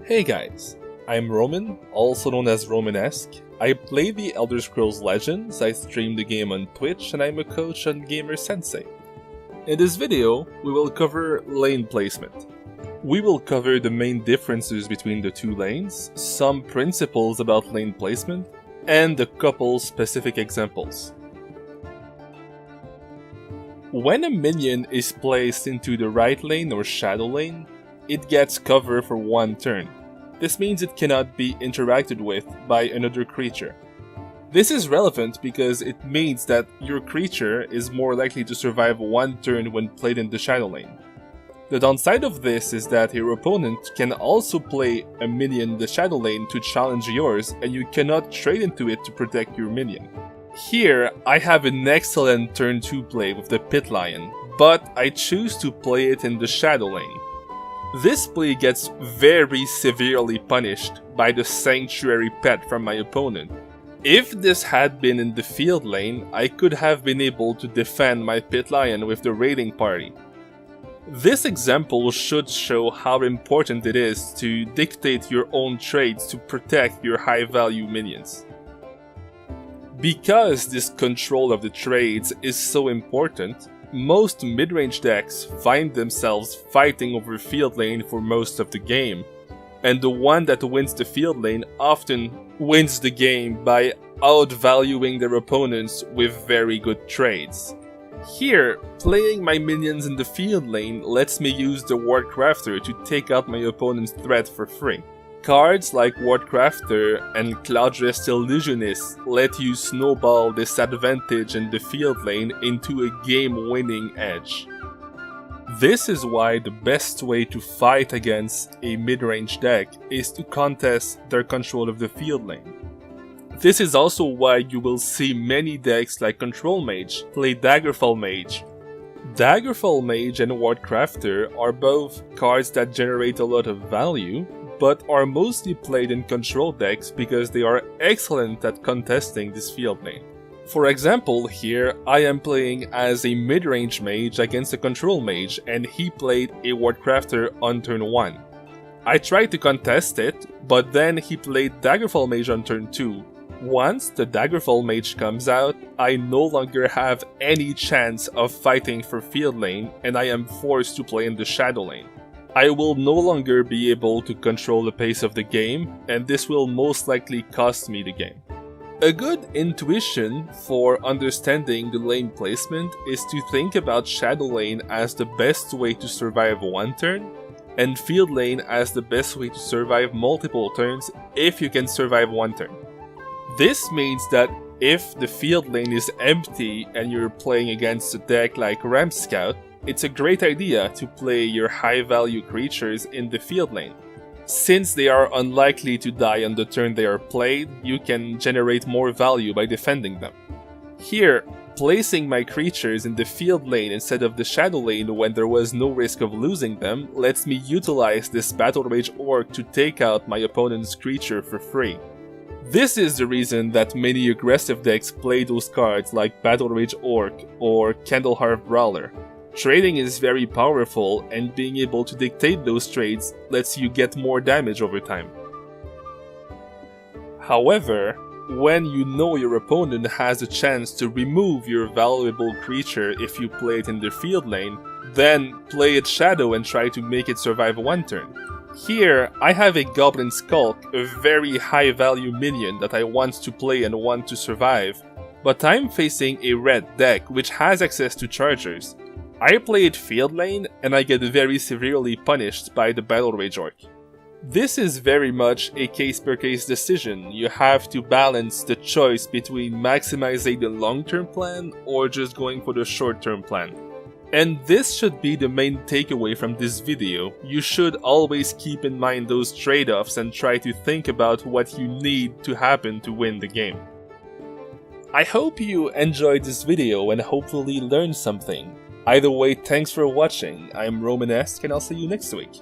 Hey guys, I'm Roman, also known as Romanesque. I play the Elder Scrolls Legends, I stream the game on Twitch, and I'm a coach on Gamer Sensei. In this video, we will cover lane placement. We will cover the main differences between the two lanes, some principles about lane placement, and a couple specific examples. When a minion is placed into the right lane or shadow lane, it gets cover for one turn. This means it cannot be interacted with by another creature. This is relevant because it means that your creature is more likely to survive one turn when played in the shadow lane. The downside of this is that your opponent can also play a minion in the shadow lane to challenge yours, and you cannot trade into it to protect your minion. Here, I have an excellent turn 2 play with the Pit Lion, but I choose to play it in the shadow lane. This play gets very severely punished by the Sanctuary pet from my opponent. If this had been in the field lane, I could have been able to defend my Pit Lion with the raiding party. This example should show how important it is to dictate your own trades to protect your high value minions. Because this control of the trades is so important, most mid-range decks find themselves fighting over field lane for most of the game, and the one that wins the field lane often wins the game by outvaluing their opponents with very good trades. Here, playing my minions in the field lane lets me use the Ward Crafter to take out my opponent's threat for free. Cards like Ward Crafter and Cloudrest Illusionist let you snowball this advantage in the field lane into a game-winning edge. This is why the best way to fight against a mid-range deck is to contest their control of the field lane. This is also why you will see many decks like Control Mage play Daggerfall Mage. Daggerfall Mage and Ward Crafter are both cards that generate a lot of value, but are mostly played in control decks because they are excellent at contesting this field lane. For example, here I am playing as a mid-range mage against a control mage, and he played a Ward Crafter on turn 1. I tried to contest it, but then he played Daggerfall Mage on turn 2. Once the Daggerfall Mage comes out, I no longer have any chance of fighting for field lane, and I am forced to play in the shadow lane. I will no longer be able to control the pace of the game, and this will most likely cost me the game. A good intuition for understanding the lane placement is to think about shadow lane as the best way to survive one turn, and field lane as the best way to survive multiple turns if you can survive one turn. This means that if the field lane is empty and you're playing against a deck like Ram Scout, it's a great idea to play your high value creatures in the field lane. Since they are unlikely to die on the turn they are played, you can generate more value by defending them. Here, placing my creatures in the field lane instead of the shadow lane when there was no risk of losing them lets me utilize this Battle Rage Orc to take out my opponent's creature for free. This is the reason that many aggressive decks play those cards like Battle Rage Orc or Candlehearth Brawler. Trading is very powerful, and being able to dictate those trades lets you get more damage over time. However, when you know your opponent has a chance to remove your valuable creature if you play it in the field lane, then play it shadow and try to make it survive one turn. Here, I have a Goblin Skulk, a very high value minion that I want to play and want to survive, but I'm facing a red deck which has access to chargers. I play it field lane, and I get very severely punished by the Battle Rage Orc. This is very much a case-per-case decision. You have to balance the choice between maximizing the long-term plan or just going for the short-term plan. And this should be the main takeaway from this video. You should always keep in mind those trade-offs and try to think about what you need to happen to win the game. I hope you enjoyed this video and hopefully learned something. Either way, thanks for watching. I'm Romanesque, and I'll see you next week.